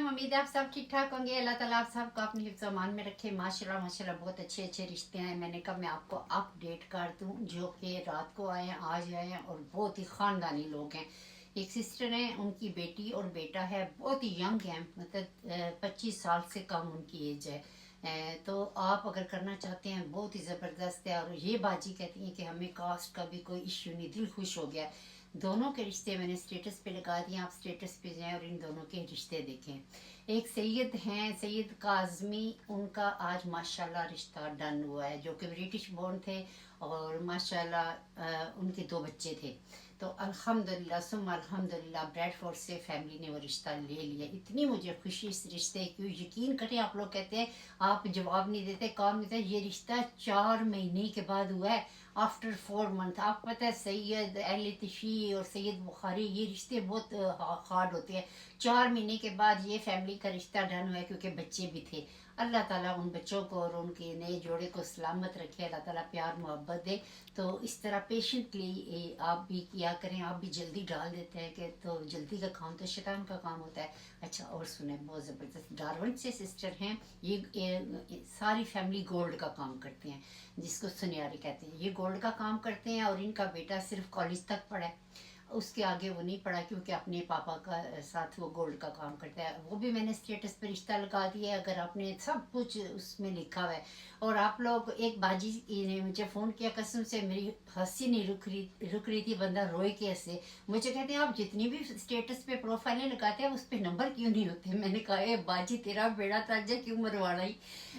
अलैक्म। उम्मीद है आप सब ठीक ठाक होंगे। अल्लाह ताला आप सबको अपने हिफ्ज़ अमान में रखे। माशाल्लाह माशाल्लाह बहुत अच्छे अच्छे रिश्ते हैं। मैंने कहा मैं आपको अपडेट कर दूं, जो कि रात को आए हैं, आज आए हैं और बहुत ही ख़ानदानी लोग हैं। एक सिस्टर है, उनकी बेटी और बेटा है, बहुत ही यंग है, मतलब 25 साल से कम उनकी एज है। तो आप अगर करना चाहते हैं बहुत ही ज़बरदस्त है। और ये बाजी कहती हैं कि हमें कास्ट का भी कोई इश्यू नहीं, दिल खुश हो गया। दोनों के रिश्ते मैंने स्टेटस पे लगा दिए, आप स्टेटस पे जाएं और इन दोनों के रिश्ते देखें। एक सैयद हैं, सैयद काज़मी, उनका आज माशाल्लाह रिश्ता डन हुआ है, जो कि ब्रिटिश बोर्न थे और माशाल्लाह उनके 2 बच्चे थे। तो अल्हम्दुलिल्लाह सुम अल्हम्दुलिल्लाह ब्रैडफोर्ड से फैमिली ने वो रिश्ता ले लिया। इतनी मुझे खुशी इस रिश्ते की, यकीन करें। आप लोग कहते हैं आप जवाब नहीं देते, काम नहीं देते, ये रिश्ता 4 महीने के बाद हुआ है, आफ्टर 4 मंथ। आपको पता है सैयद अहल तशी और सैयद बुखारी, ये रिश्ते बहुत हार्ड होते हैं। 4 महीने के बाद ये फैमिली का रिश्ता डन हुआ है, क्योंकि बच्चे भी थे। अल्लाह ताला उन बच्चों को और उनके नए जोड़े को सलामत रखे, अल्लाह ताला प्यार मोहब्बत दे। तो इस तरह पेशेंटली आप भी किया करें। आप भी जल्दी डाल देते हैं कि तो जल्दी का काम तो शैतान का काम होता है। अच्छा, और सुने, बहुत ज़बरदस्त डार्विन से सिस्टर हैं ये सारी फैमिली गोल्ड का काम करते हैं, जिसको सुनियारी कहते हैं। ये गोल्ड का काम करते हैं और इनका बेटा सिर्फ कॉलेज तक पढ़ा है, उसके आगे वो नहीं पढ़ा, क्योंकि अपने पापा का साथ वो गोल्ड का काम करता है। वो भी मैंने स्टेटस पर रिश्ता लगा दिया है, अगर आपने सब कुछ उसमें लिखा हुआ है। और आप लोग, एक बाजी ने मुझे फ़ोन किया, कसम से मेरी हंसी नहीं रुक रही थी, बंदा रोए के हंसे। मुझे कहते हैं आप जितनी भी स्टेटस पे प्रोफाइलें लगाते हैं उस पर नंबर क्यों नहीं होते। मैंने कहा ए बाजी, तेरा बेड़ा ताजा क्यों मरवाना ही।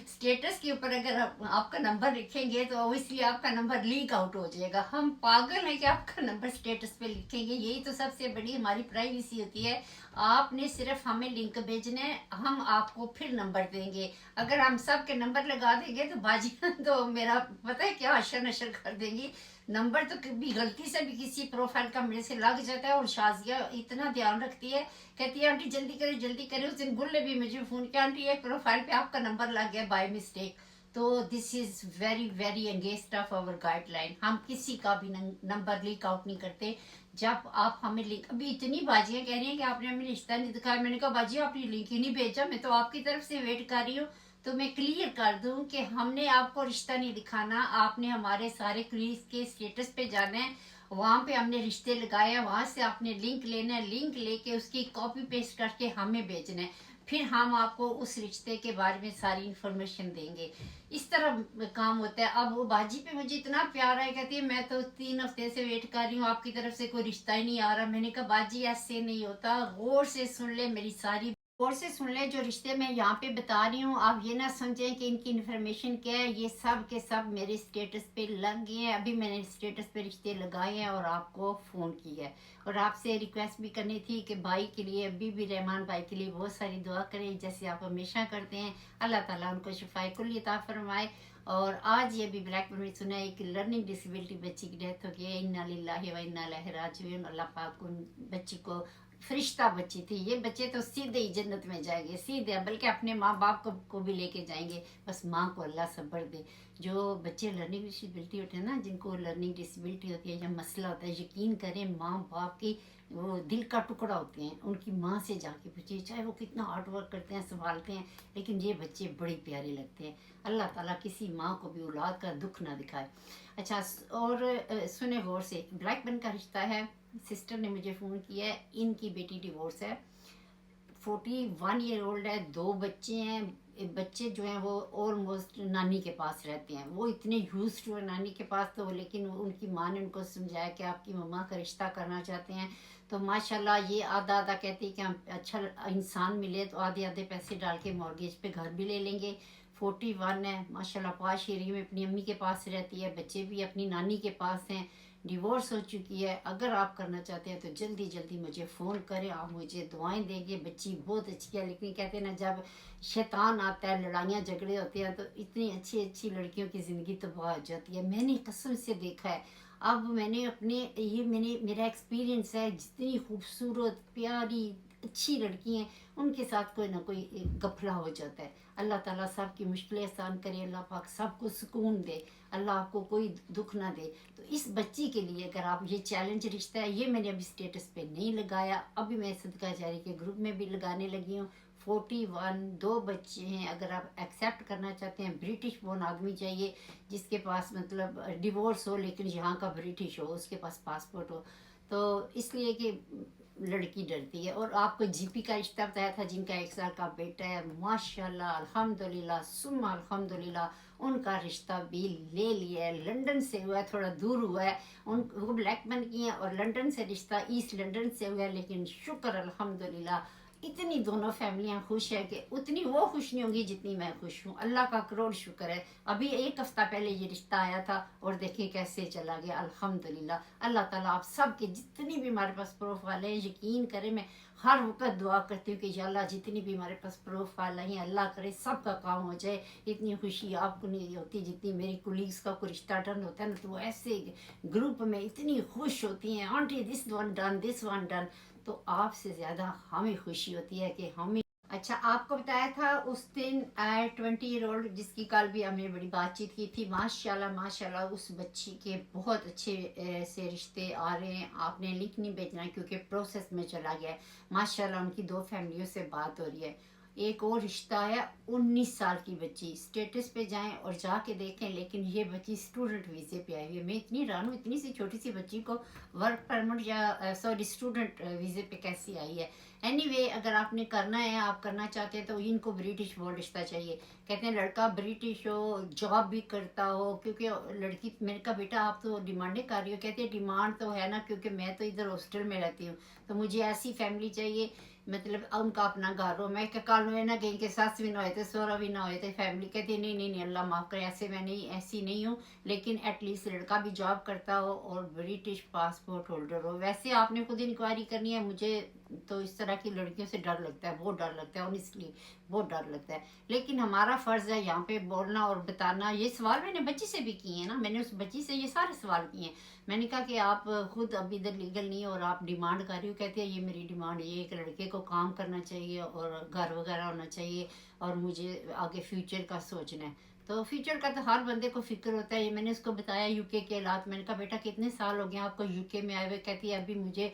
स्टेटस के ऊपर अगर आपका नंबर लिखेंगे तो ऑब्वियसली आपका नंबर लीक आउट हो जाएगा। हम पागल हैं कि आपका नंबर स्टेटस पे लिखेंगे। यही तो सबसे बड़ी हमारी प्राइवेसी होती है। आपने सिर्फ हमें लिंक भेजना है, हम आपको फिर नंबर देंगे। अगर हम सब के नंबर लगा देंगे तो बाजी तो मेरा पता है क्या अशर नशर कर देंगी। नंबर तो कभी गलती से भी किसी प्रोफाइल का मेरे से लग जाता है। और शाजिया इतना ध्यान रखती है, कहती है आंटी जल्दी करें जल्दी करें। उस दिन गुल ने भी मुझे फोन किया, आंटी एक प्रोफाइल पे आपका नंबर लग गया बाय मिस्टेक। तो this is very very against of our guideline. हम किसी का भी नंबर लीक आउट नहीं करते। जब आप हमें लिंक, अभी इतनी बाजियां कह रही हैं कि आपने हमें रिश्ता नहीं दिखाया। मैंने कहा बाजी आपने लिंक ही नहीं भेजा, मैं तो आपकी तरफ से वेट कर रही हूँ। तो मैं क्लियर कर दूं कि हमने आपको रिश्ता नहीं दिखाना, आपने हमारे सारे क्रीज के स्टेटस पे जाना है, वहां पे हमने रिश्ते लगाए हैं, वहां से आपने लिंक लेना है, लिंक लेके उसकी कॉपी पेस्ट करके हमें भेजना है, फिर हम आपको उस रिश्ते के बारे में सारी इन्फॉर्मेशन देंगे। इस तरह काम होता है। अब वो बाजी पे मुझे इतना प्यार है, कहती है मैं तो 3 हफ्ते से वेट कर रही हूँ, आपकी तरफ से कोई रिश्ता ही नहीं आ रहा। मैंने कहा बाजी ऐसे नहीं होता, गौर से सुन ले मेरी सारी, गौर से सुन ले जो रिश्ते मैं यहाँ पे बता रही हूँ। आप ये ना समझें कि इनकी इन्फॉर्मेशन क्या है, ये सब के सब मेरे स्टेटस पे लग गए हैं। अभी मैंने स्टेटस पे रिश्ते लगाए हैं और आपको फ़ोन किया है। और आपसे रिक्वेस्ट भी करनी थी कि भाई के लिए, अभी भी रहमान भाई के लिए बहुत सारी दुआ करें, जैसे आप हमेशा करते हैं। अल्लाह ताला उनको शिफाए कुल्ली अता फरमाए। और आज ये भी ब्लैक में सुना है, एक लर्निंग डिसेबिलिटी बच्ची की डेथ हो गई है। इन्ना लिल्लाहि व इन्ना इलैहि राजिऊन। अल्लाह पाक उन बच्ची को, फरिश्ता बच्ची थी, ये बच्चे तो सीधे ही जन्नत में जाएंगे, सीधे, बल्कि अपने माँ बाप को भी लेके जाएंगे। बस माँ को अल्लाह सब्र दे। जो बच्चे लर्निंग डिसेबिलिटी होते हैं ना, जिनको लर्निंग डिसेबिलिटी होती है या मसला होता है, यकीन करें माँ बाप की वो दिल का टुकड़ा होते हैं। उनकी माँ से जाके पूछिए, चाहे वो कितना हार्ड वर्क करते हैं, संभालते हैं, लेकिन ये बच्चे बड़े प्यारे लगते हैं। अल्लाह ताला किसी माँ को भी औलाद का दुख ना दिखाए। अच्छा, और सुने गौर से, ब्लैक बन का रिश्ता है। सिस्टर ने मुझे फ़ोन किया है, इनकी बेटी डिवोर्स है, 41 ईयर ओल्ड है, 2 बच्चे हैं। बच्चे जो हैं वो ऑलमोस्ट नानी के पास रहते हैं। वो इतने यूज टू है नानी के पास, तो लेकिन उनकी माँ ने उनको समझाया कि आपकी मम्मा का रिश्ता करना चाहते हैं। तो माशाल्लाह ये आधा आधा कहती है कि हम अच्छा इंसान मिले तो आधे आधे पैसे डाल के मॉर्गेज पे घर भी ले लेंगे। 41 है, माशाल्लाह पाश एरिया में अपनी अम्मी के पास रहती है, बच्चे भी अपनी नानी के पास हैं, डिवोर्स हो चुकी है। अगर आप करना चाहते हैं तो जल्दी जल्दी मुझे फ़ोन करें, आप मुझे दुआएं देंगे। बच्ची बहुत अच्छी है, लेकिन कहते हैं ना जब शैतान आता है, लड़ाइयाँ झगड़े होते हैं, तो इतनी अच्छी अच्छी लड़कियों की ज़िंदगी तबाह हो जाती है। मैंने कसम से देखा है। अब मैंने अपने, ये मेरा एक्सपीरियंस है, जितनी खूबसूरत प्यारी अच्छी लड़की हैं, उनके साथ कोई ना कोई गफला हो जाता है। अल्लाह ताला सब की मुश्किलें आसान करे, अल्लाह पाक सबको सुकून दे, अल्लाह आपको कोई दुख ना दे। तो इस बच्ची के लिए अगर आप ये चैलेंज रिश्ता है, ये मैंने अभी स्टेटस पे नहीं लगाया, अभी मैं सदका जारी के ग्रुप में भी लगाने लगी हूँ। 41 2 बच्चे हैं। अगर आप एक्सेप्ट करना चाहते हैं, ब्रिटिश बोर्न आदमी चाहिए जिसके पास मतलब डिवोर्स हो लेकिन यहाँ का ब्रिटिश हो, उसके पास पासपोर्ट हो। तो इसलिए कि लड़की डरती है। और आपको जीपी का रिश्ता बताया था, जिनका 1 साल का बेटा है, माशाल्लाह अल्हम्दुलिल्लाह सुम्मा अल्हम्दुलिल्लाह उनका रिश्ता भी ले लिया है। लंदन से हुआ है, थोड़ा दूर हुआ है, वो ब्लैकबर्न की है और लंदन से रिश्ता ईस्ट लंदन से हुआ है। लेकिन शुक्र अल्हम्दुलिल्लाह इतनी दोनों फैमिलियां खुश है कि उतनी वो खुश नहीं होंगी जितनी मैं खुश हूँ। अल्लाह का करोड़ शुक्र है। अभी 1 हफ्ता पहले ये रिश्ता आया था और देखिए कैसे चला गया अल्हम्दुलिल्लाह। अल्लाह ताला आप सब के जितनी भी हमारे पास प्रोफाइल है, यकीन करें मैं हर वक्त दुआ करती हूँ कि या अल्लाह जितनी भी हमारे पास प्रोफाइल है अल्लाह करे सबका काम हो जाए। इतनी खुशी आपको नहीं होती जितनी मेरी कुलीग्स का कोई रिश्ता डन होता है ना, तो वो ऐसे ग्रुप में इतनी खुश होती हैं, aunty this one done this one done. तो आपसे ज़्यादा हमें खुशी होती है कि हमें। अच्छा, आपको बताया था उस दिन 20 ईयर ओल्ड जिसकी कल भी हमने बड़ी बातचीत की थी, माशाल्लाह माशाल्लाह उस बच्ची के बहुत अच्छे से रिश्ते आ रहे हैं। आपने लिंक नहीं भेजना है क्योंकि प्रोसेस में चला गया है। माशाल्लाह उनकी 2 फैमिलियों से बात हो रही है। एक और रिश्ता है, 19 साल की बच्ची, स्टेटस पे जाएं और जाके देखें। लेकिन ये बच्ची स्टूडेंट वीज़े पे आई हुई है। मैं इतनी हैरान हूँ, इतनी सी छोटी सी बच्ची को वर्क परमिट या सॉरी स्टूडेंट वीज़े पे कैसी आई है। एनीवे अगर आपने करना है, आप करना चाहते हैं तो इनको ब्रिटिश बोर्ड रिश्ता चाहिए। कहते हैं लड़का ब्रिटिश हो, जॉब भी करता हो, क्योंकि लड़की, मैंने कहा बेटा आप तो डिमांडें कर रही हो। कहते हैं डिमांड तो है ना, क्योंकि मैं तो इधर हॉस्टल में रहती हूँ, तो मुझे ऐसी फैमिली चाहिए मतलब उनका अपना घर हो। मैं कल में ना कहीं के सास भी ना होते, सोहरा भी ना होते, फैमिली कहती नहीं नहीं नहीं अल्लाह माफ़ करे, ऐसे मैं नहीं, ऐसी नहीं हूँ। लेकिन एटलीस्ट लड़का भी जॉब करता हो और ब्रिटिश पासपोर्ट होल्डर हो। वैसे आपने खुद इंक्वायरी करनी है। मुझे तो इस तरह की लड़कियों से डर लगता है, बहुत डर लगता है, ऑनेस्टली बहुत डर लगता है। लेकिन हमारा फ़र्ज़ है यहाँ पे बोलना और बताना। ये सवाल मैंने बच्ची से भी किए हैं ना, मैंने उस बच्ची से ये सारे सवाल किए हैं। मैंने कहा कि आप खुद अभी इधर लीगल नहीं और आप डिमांड कर रही हो। कहती है ये मेरी डिमांड ये, एक लड़के को काम करना चाहिए और घर वगैरह होना चाहिए और मुझे आगे फ्यूचर का सोचना है। तो फ्यूचर का तो हर बंदे को फिक्र होता है। ये मैंने उसको बताया यूके के हालात। मैंने कहा बेटा कितने साल हो गए आपको यूके में आए हुए। कहती है अभी मुझे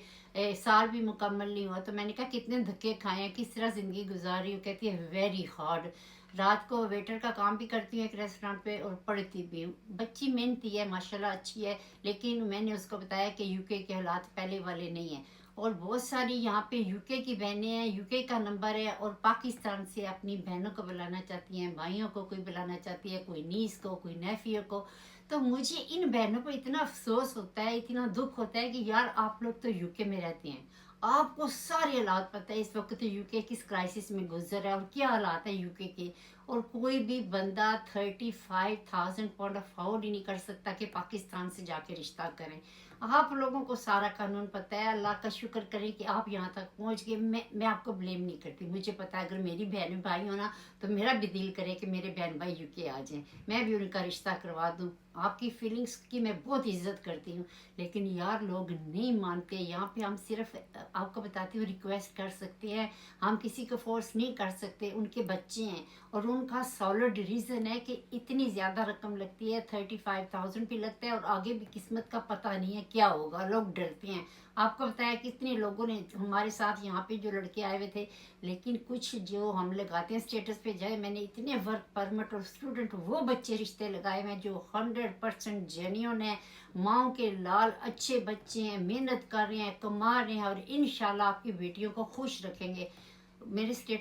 साल भी मुकम्मल नहीं हुआ। तो मैंने कहा कितने धक्के खाए हैं, किस तरह ज़िंदगी गुजार रही हो। कहती है वेरी हार्ड। रात को वेटर का काम भी करती हूँ एक रेस्टोरेंट पे और पढ़ती भी हूँ। बच्ची मेहनती है माशाल्लाह, अच्छी है। लेकिन मैंने उसको बताया कि यूके के हालात पहले वाले नहीं हैं। और बहुत सारी यहाँ पे यूके की बहनें हैं, यूके का नंबर है और पाकिस्तान से अपनी बहनों को बुलाना चाहती हैं, भाइयों को कोई बुलाना चाहती है, कोई नीस को, कोई नेफियों को। तो मुझे इन बहनों पर इतना अफसोस होता है, इतना दुख होता है कि यार आप लोग तो यूके में रहते हैं, आपको सारे हालात पता है इस वक्त तो यूके किस क्राइसिस में गुजर है और क्या हालात है यूके के। और कोई भी बंदा 35,000 पाउंड अफोर्ड ही नहीं कर सकता कि पाकिस्तान से जाके रिश्ता करें। आप लोगों को सारा कानून पता है। अल्लाह का शुक्र करें कि आप यहाँ तक पहुँच गए। मैं आपको ब्लेम नहीं करती। मुझे पता है अगर मेरी बहन भाई हो ना, तो मेरा भी दिल करे कि मेरे बहन भाई यूके आ जाएं, मैं भी उनका रिश्ता करवा दूँ। आपकी फीलिंग्स की मैं बहुत इज्जत करती हूँ। लेकिन यार लोग नहीं मानते। यहाँ पे हम सिर्फ आपको बताती हूँ रिक्वेस्ट कर सकते हैं, हम किसी को फोर्स नहीं कर सकते। उनके बच्चे हैं और उनका सॉलिड रीज़न है कि इतनी ज़्यादा रकम लगती है, 35,000 भी लगता है और आगे भी किस्मत का पता नहीं है क्या होगा। लोग डरते हैं। आपको बताया कितने लोगों ने हमारे साथ यहाँ पे जो लड़के आए हुए थे। लेकिन कुछ जो हम लगाते हैं स्टेटस पे जाए, मैंने इतने वर्क परमिट और स्टूडेंट वो बच्चे रिश्ते लगाए हैं जो 100% जेन्युइन है, माओ के लाल अच्छे बच्चे हैं, मेहनत कर रहे हैं, कमा रहे हैं और इंशाल्लाह आपकी बेटियों को खुश रखेंगे। मेरे स्टेटस